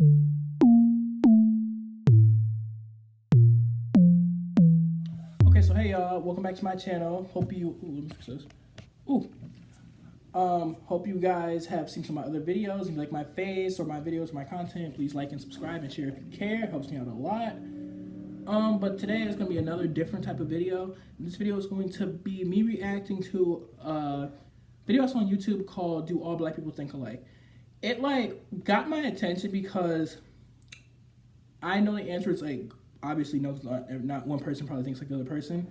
Okay, so hey y'all, welcome back to my channel. Hope you, ooh, let me fix this. Ooh. Hope you guys have seen some of my other videos. If you like my face or my videos or my content, please like and subscribe and share if you care. It helps me out a lot. But today is gonna be another different type of video. This video is going to be me reacting to a video on YouTube called "Do All Black People Think Alike?" It got my attention because I know the answer is obviously no, not one person probably thinks like the other person,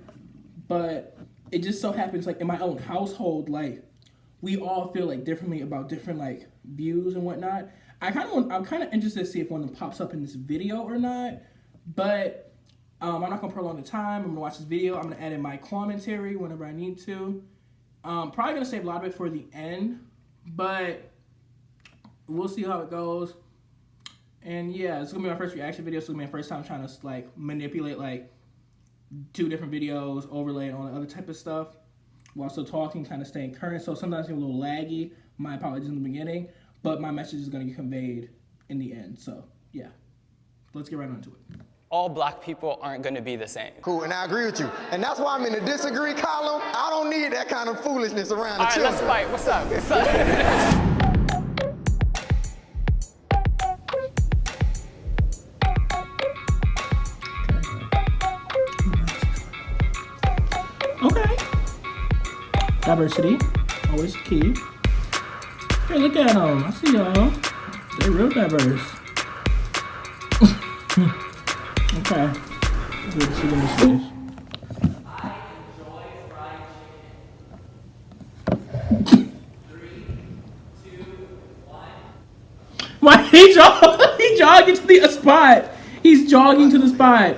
but it just so happens in my own household we all feel differently about different views and whatnot. I'm kind of interested to see if one of them pops up in this video or not, but I'm not gonna prolong the time. I'm gonna watch this video. I'm gonna add in my commentary whenever I need to. Probably gonna save a lot of it for the end, but we'll see how it goes. And yeah, it's gonna be my first reaction video, so it's gonna be my first time trying to manipulate two different videos, overlay it on other type of stuff while still talking, kind of staying current. So sometimes it's a little laggy. My apologies in the beginning, but my message is gonna get conveyed in the end. So yeah, let's get right on to it. All black people aren't going to be the same. Cool, and I agree with you. And that's why I'm in the disagree column. I don't need that kind of foolishness around the All right, children. let's fight. What's up? What's up? Okay. Diversity, always key. Hey, look at them. I see y'all. They're real diverse. Okay. Good to see them this. Why he jogging to the spot? He's jogging to the spot.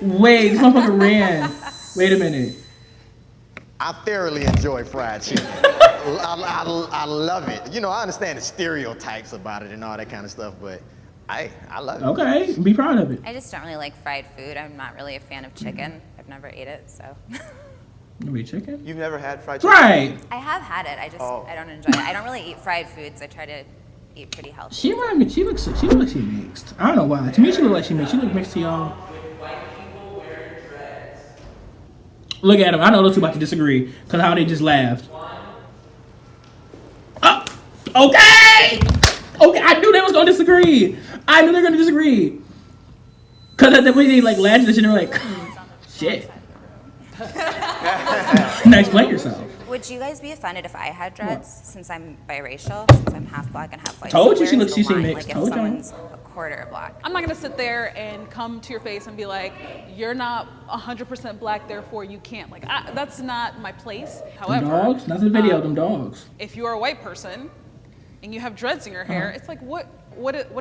Wait, this motherfucker ran. Wait a minute. I thoroughly enjoy fried chicken. I love it. You know, I understand the stereotypes about it and all that kind of stuff, but I love it. Okay, be proud of it. I just don't really like fried food. I'm not really a fan of chicken. I've never ate it, so. You eat chicken? You've never had fried chicken? Right. I have had it. I don't enjoy it. I don't really eat fried foods. I try to eat pretty healthy. She looks like she mixed. I don't know why. To me, she look like she mixed. She look mixed to y'all. Look at him. I know those two about to disagree because how they just laughed. Okay. Okay, I knew they was gonna disagree. I knew they were gonna disagree. Cause of the way they laughed and shit, they were like, shit. Now explain yourself. Would you guys be offended if I had dreads, since I'm biracial, since I'm half black and half white? Told you So she where's looks. the She seemed line? mixed. Like Told if you. someone's a quarter black. I'm not gonna sit there and come to your face and be like, you're not 100% black, therefore you can't. That's not my place. However, Them dogs. Not the video. Them dogs. if you're a white person and you have dreads in your hair, it's like, what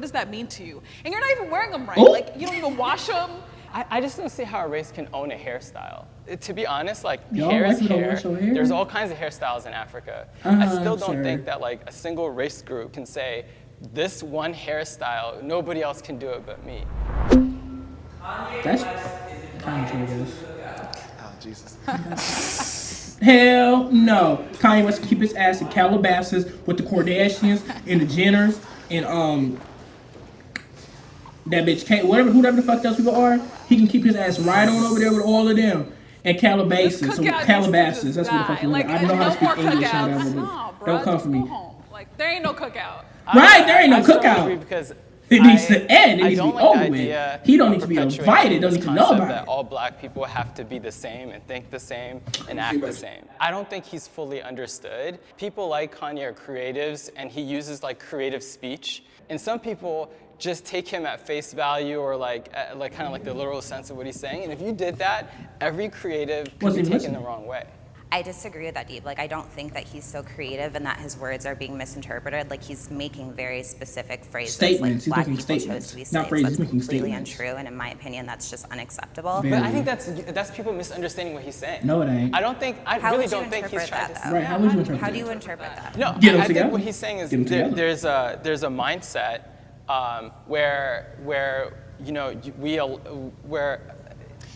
does that mean to you? And you're not even wearing them right. Ooh. You don't even wash them. I just don't see how a race can own a hairstyle. To be honest, Y'all hair is white people don't hair. wash your hair? There's all kinds of hairstyles in Africa. I still don't sure. think that a single race group can say, this one hairstyle, nobody else can do it but me. That's kind of true, I guess. Oh, Jesus. Hell no. Kanye West can keep his ass in Calabasas with the Kardashians and the Jenners and that bitch Kate, whoever the fuck those people are, he can keep his ass right on over there with all of them. And Calabasas, Calabasas, that's what the fuck he I don't know how to speak English or whatever, but don't come for me. There ain't no cookout. Right, there ain't no I still agree cookout. because It needs to end. It I needs to don't be like the over with. idea He don't of need to be perpetuating invited. Don't this need to know concept about that it. all black people have to be the same and think the same and act the same. I don't think he's fully understood. People like Kanye are creatives, and he uses creative speech. And some people just take him at face value or kind of the literal sense of what he's saying. And if you did that, every creative could be taken the wrong way. I disagree with that, Deep. I don't think that he's so creative and that his words are being misinterpreted. He's making very specific phrases. Statements. He's Black making people statements. chose to be Not slaves. phrases, he's That's making completely statements. untrue, and in my opinion, that's just unacceptable. Very. But I think that's people misunderstanding what he's saying. No, it ain't. I How really would you don't think he's interpret trying that, to. though? Right, how would you interpret How do that? you interpret that? No, Get 'em I together. think what he's saying is Get 'em together. there's a mindset where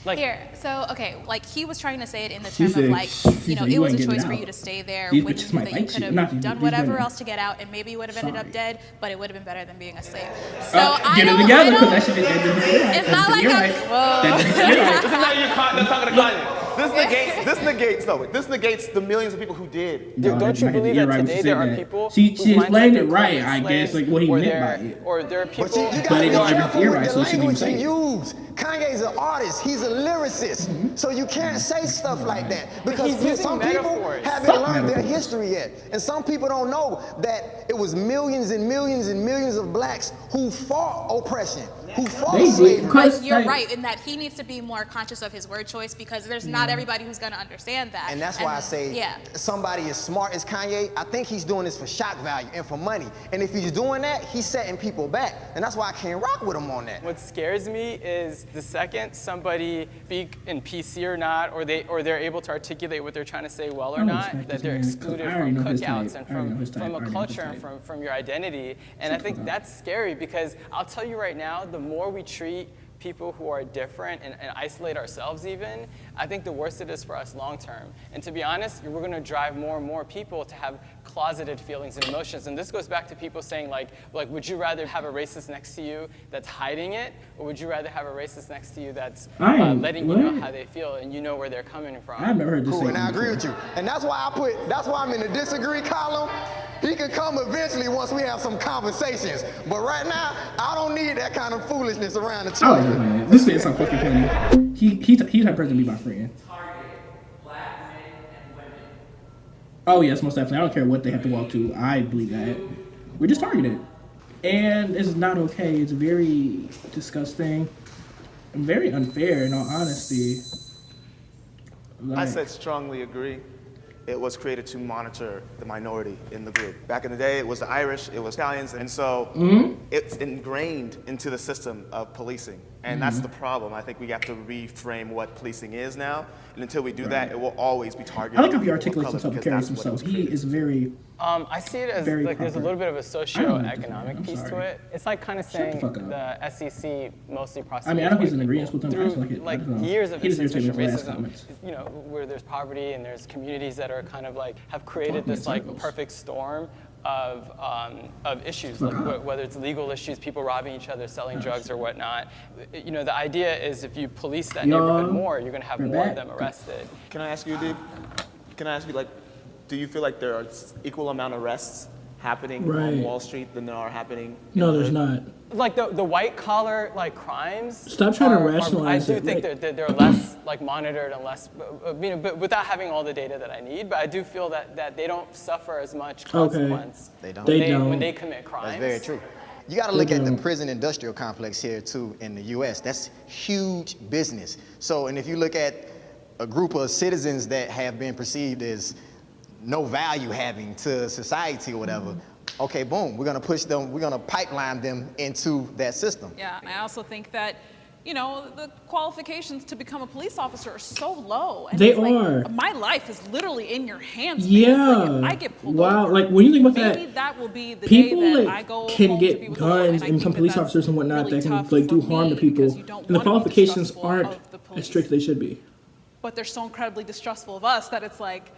Like, Here, so okay, like he was trying to say it in the She term of said- like, she you know, said it you was a ain't getting choice for out. you to stay there These when bitches you knew might that you fight could you. Not have these- done these whatever women. else to get out, and maybe you would have ended Sorry. up dead, but it would have been better than being a slave. So I Get it don't- together, I because don't- that shit is right. It's not like You're I'm. right. Whoa. You're right. This is not you them talking to Kanye. This negates the millions of people who did. No, don't you you're believe right that when today she there said are that. people She whose mindset explained it they're right, calling I guess, slaves, like what he or meant there- by it. Or there are people. But you But gotta it be don't ever careful feel with right, the so she didn't language say you it. use. Kanye's an artist. He's a lyricist. So you can't say stuff like that he's because using some people metaphors. haven't Fuck learned their metaphors. history yet, and some people don't know that it was millions and millions and millions of blacks who fought oppression, who fought They did. slavery. Cause But you're like- right in that he needs to be more conscious of his word choice because there's not everybody who's going to understand that. And that's why I say yeah. somebody as smart as Kanye, I think he's doing this for shock value and for money. And if he's doing that, he's setting people back. And that's why I can't rock with him on that. What scares me is the second somebody speak in PC or not, or they're able to articulate what they're trying to say well or I not, respect that this they're man. excluded I already from know his cookouts type. and I already know his type. from I a already know his culture and type. from your identity. And I think that's scary because I'll tell you right now, the more we treat people who are different and isolate ourselves even, I think the worse it is for us long term. And to be honest, we're gonna drive more and more people to have closeted feelings and emotions. And this goes back to people saying like, would you rather have a racist next to you that's hiding it, or would you rather have a racist next to you that's letting you know what? how they feel and you know where they're coming from? I've never heard this. Cool, and I statement agree before. with you. And that's why I'm in the disagree column. He can come eventually once we have some conversations. But right now, I don't need that kind of foolishness around the I like children. this man. This man's so fucking funny. He's the type of person to be my friend. Oh yes, most definitely. I don't care what they have to walk to. I believe that. We're just targeted. And it's not okay. It's very disgusting and very unfair in all honesty. I Like, said strongly agree. It was created to monitor the minority in the group. Back in the day, it was the Irish, it was Italians, and so it's ingrained into the system of policing. And that's the problem. I think we have to reframe what policing is now. And until we do that, it will always be targeted. I like how he people of articulates color himself and because carries that's what it himself. was He created is very. I see it as Very like there's a proper. little bit of a I don't like this socio-economic man. I'm piece to sorry. it. It's like kind of the saying fuck up. the SEC mostly prosecutes I mean, I know he's white in people agreement with him. I just like it. I like don't know. years of He doesn't irritate me institutional with his last racism. comments. You know, where there's poverty and there's communities that are kind of like have created Fuck me, this like circles. perfect storm of issues, Fuck like up. whether it's legal issues, people robbing each other, selling drugs or whatnot. You know, the idea is if you police that Y'all, neighborhood more, you're gonna have we're more back. of them arrested. Can I ask you, Deep? Can I ask you, like, do you feel like there are equal amount of arrests happening Right. on Wall Street than there are happening? in No, the there's hood? not. Like the white collar like crimes. Stop trying to are- rationalize I do it, think like- that they're less like monitored and less, you know, but without having all the data that I need. But I do feel that they don't suffer as much consequence. They don't. They don't. when they commit crimes. That's very true. You got to look at the don't. prison industrial complex here too in the U.S. That's huge business. So, and if you look at a group of citizens that have been perceived as no value having to society or whatever, okay, boom, we're gonna push them, we're gonna pipeline them into that system. Yeah, and I also think that, you know, the qualifications to become a police officer are so low. And They it's like, are. My life is literally in your hands. man. Yeah. Like, if I get pulled Wow. over, Like when you think about maybe that, that will be the people day that like I go can home to be get with the Lord, guns I and think become that police that's officers and whatnot really that can tough like do for harm to me people, because you don't and the wanna be qualifications distrustful aren't of the as police. strict as they should be. But they're so incredibly distrustful of us that it's like,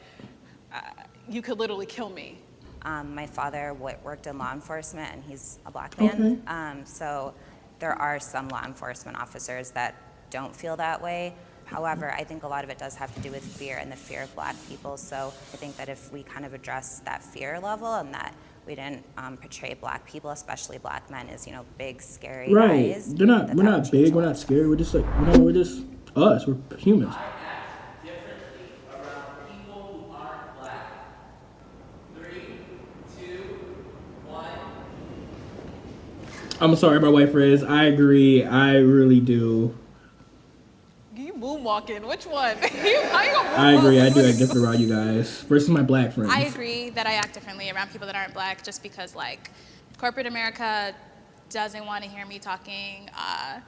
you could literally kill me. My father worked in law enforcement, and he's a black man. So there are some law enforcement officers that don't feel that way. However, I think a lot of it does have to do with fear and the fear of black people. So I think that if we kind of address that fear level and that we didn't portray black people, especially black men, as, you know, big, scary Right. guys. They're not. that We're that would not change big. a We're lot. not scary. We're just like, you know, we're just us. We're humans. I'm sorry, my white friends. I agree. I really do. You moonwalking? Which one? How you gonna I agree. I do moonwalk? act different around you guys versus my black friends. I agree that I act differently around people that aren't black just because, like, corporate America doesn't want to hear me talking,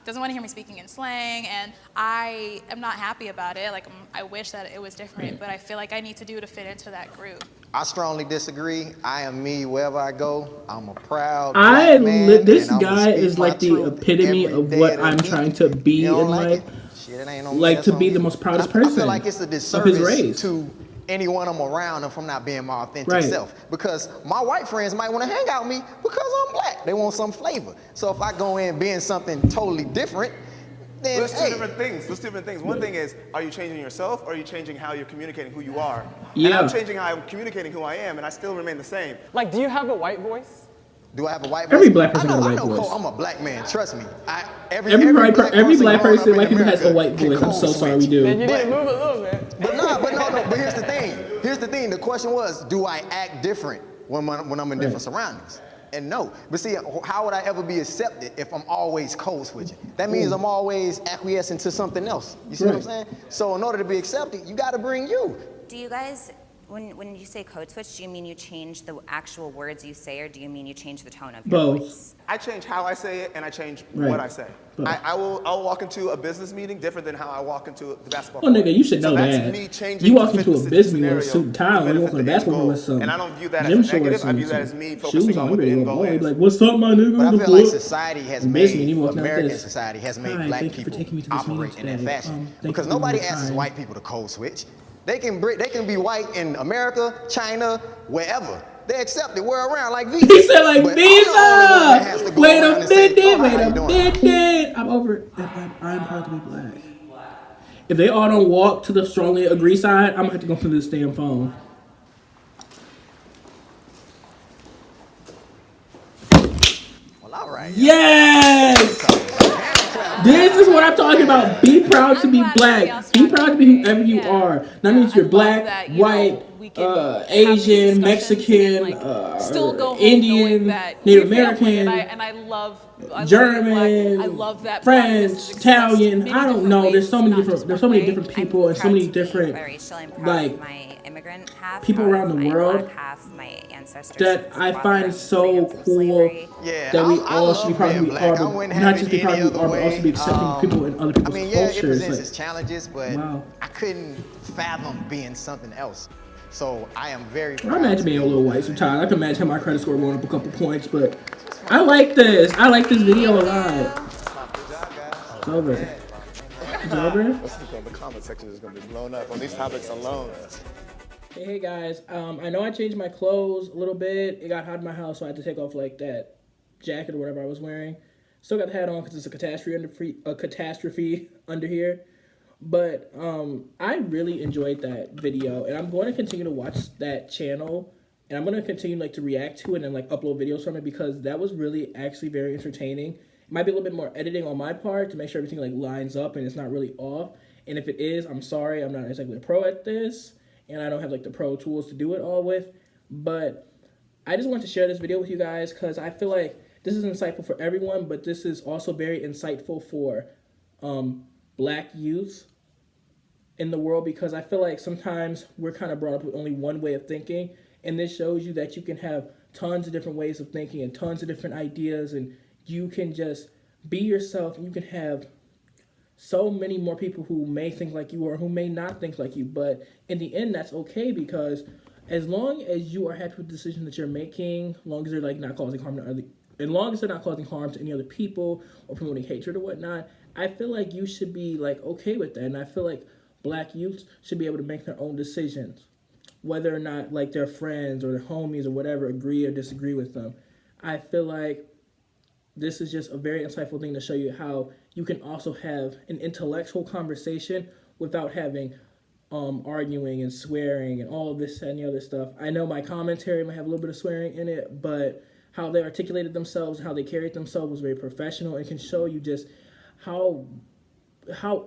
doesn't want to hear me speaking in slang, and I am not happy about it. Like, I wish that it was different, but I feel like I need to do to fit into that group. I strongly disagree. I am me wherever I go. I'm a proud I black man, this and I'ma guy speak is my like the truth epitome every of day what of the I'm week. trying to be You don't in like life. it? Shit It ain't on me. like That's to on be you. the most proudest I person feel like it's a of his disservice race. to anyone I'm around if I'm not being my authentic Right. self. Because my white friends might want to hang out with me because I'm black. They want some flavor. So if I go in being something totally different, then There's two hey, different things. There's two different things. One thing is, are you changing yourself or are you changing how you're communicating who you are? And Yeah. I'm changing how I'm communicating who I am, and I still remain the same. Like, do you have a white voice? do I have a white voice? Every black person I know, got a I white know, voice. Cole, I'm a black man. Trust me. Every Every black black growing person, up white in people has a America white can voice. I'm so code sorry, we switch. do. Man, you need to But- move a little bit. But here's the thing. Here's the thing. The question was, do I act different when I'm in different surroundings? And no. But see, how would I ever be accepted if I'm always code switching? That means I'm always acquiescing to something else. You see what I'm saying? So in order to be accepted, you got to bring you. Do you guys, when you say code switch, do you mean you change the actual words you say, or do you mean you change the tone of your Both. voice? I change how I say it, and I change Right. what I say. Both. I'll walk into a business meeting different than how I walk into the basketball Well, court. nigga, you should know so that's that. Me changing You walk to fit into a the business meeting with a scenario suit and tie on, to you walk on benefit a the end basketball goal. with some And I don't view that gym as a negative. shorts I view that and as me shoes focusing on what the you end ready to goal go. is. Like, what's up, my nigga? But I The feel like fuck? society has Business meeting, made, you walking out American this. society has made Hi, black thank you for people taking me to this meeting operate in that today. fashion. Thank Because you for nobody your asks time. white people to code switch. They can be white in America, China, wherever. They accept it. We're around like Visa. He said like But I'm the only one that has to Visa. go Wait around a and say, minute, "Oh, wait how a you doing?" minute. I'm over it. I'm proud to be black. If they all don't walk to the strongly agree side, I'm gonna have to go through this damn phone. Well, all right. Yes! This is what I'm talking about. Be proud to I'm be glad that black. y'all Be started proud to be whoever it. you Yeah. are. That means you're I love black, that, you know, white, we can have these Asian, discussions Mexican, and, like, still go home Indian, knowing that Native we're family, American, and I love German, I love that French, blackness is expressed Italian. many I don't different know. ways, There's so many not different. just There's so one many way. different people and so many different Biracial. I'm proud like of my immigrant half. people proud around of the my world black half, my ancestors that I fought find from so freedom from cool. slavery. Yeah, That we I all should be love proud being to be black. are, I but wouldn't not have just it be any proud to be other are, but also be way. accepting people in other I people's mean, yeah, it cultures. presents Like, its challenges, but Wow. I couldn't fathom being something else. So I am very I proud. imagine to being a be- little white sometimes. I can imagine my credit score going up a couple points, but I like this. I like this video a lot. It's over. It's over. The comment section is going to be blown up on these topics alone. Hey guys, I know I changed my clothes a little bit. It got hot in my house, so I had to take off like that jacket or whatever I was wearing. Still got the hat on because it's a catastrophe under here. But I really enjoyed that video, and I'm going to continue to watch that channel, and I'm going to continue like to react to it and like upload videos from it because that was really actually very entertaining. It might be a little bit more editing on my part to make sure everything like lines up and it's not really off. And if it is, I'm sorry, I'm not exactly a pro at this, and I don't have like the pro tools to do it all with. But I just wanted to share this video with you guys because I feel like this is insightful for everyone, but this is also very insightful for black youth in the world because I feel like sometimes we're kind of brought up with only one way of thinking, and this shows you that you can have tons of different ways of thinking and tons of different ideas, and you can just be yourself, and you can have so many more people who may think like you or who may not think like you, but in the end that's okay because as long as you are happy with the decision that you're making, as long as they're like not causing harm to other, as long as they're not causing harm to any other people or promoting hatred or whatnot, I feel like you should be like okay with that. And I feel like black youth should be able to make their own decisions, whether or not like their friends or their homies or whatever agree or disagree with them. I feel like this is just a very insightful thing to show you how you can also have an intellectual conversation without having arguing and swearing and all of this and the other stuff. I know my commentary might have a little bit of swearing in it, but how they articulated themselves, how they carried themselves was very professional. It can show you just how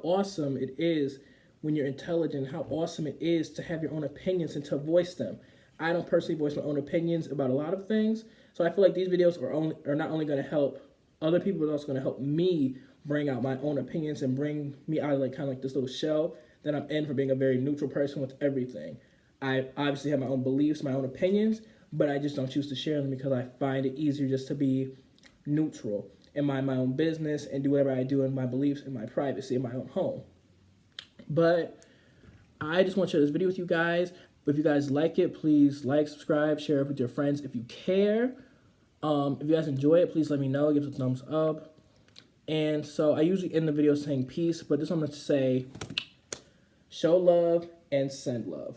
awesome it is when you're intelligent, how awesome it is to have your own opinions and to voice them. I don't personally voice my own opinions about a lot of things, so I feel like these videos are not only going to help other people, but also going to help me bring out my own opinions and bring me out of like kind of like this little shell that I'm in for being a very neutral person with everything. I obviously have my own beliefs, my own opinions, but I just don't choose to share them because I find it easier just to be neutral and mind my own business and do whatever I do in my beliefs, in my privacy, in my own home. But I just want to share this video with you guys. If you guys like it, please like, subscribe, share it with your friends if you care. If you guys enjoy it, please let me know. Give us a thumbs up. And so I usually end the video saying peace, but this I'm going to say show love and send love.